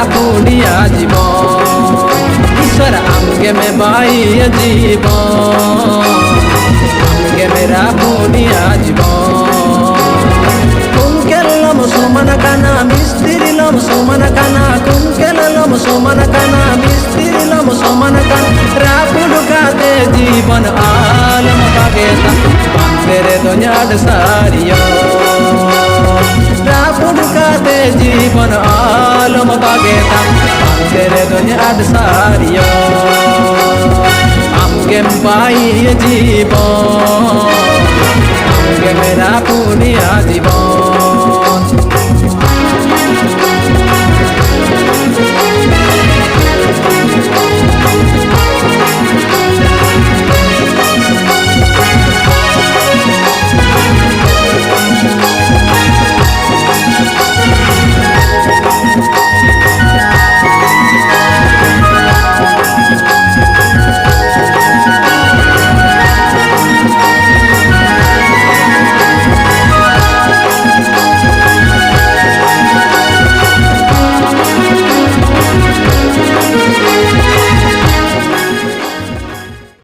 राखुनिया जीवन ईश्वर आमगे में बाई जीवन आमगे में राखुनिया जीवन कुंकेलम सुमन काना मिस्त्रीलम सुमन काना कुंकेलम सुमन काना मिस्त्रीलम सुमन काना राखुनु काते जीवन आलम कागेता तेरे दोन्याड सारियो राखुनु काते जीवन आलम कागेता तेरे दोन्याड सारियो आमगे बाई जीवन आमगे में राखुनिया जीवन।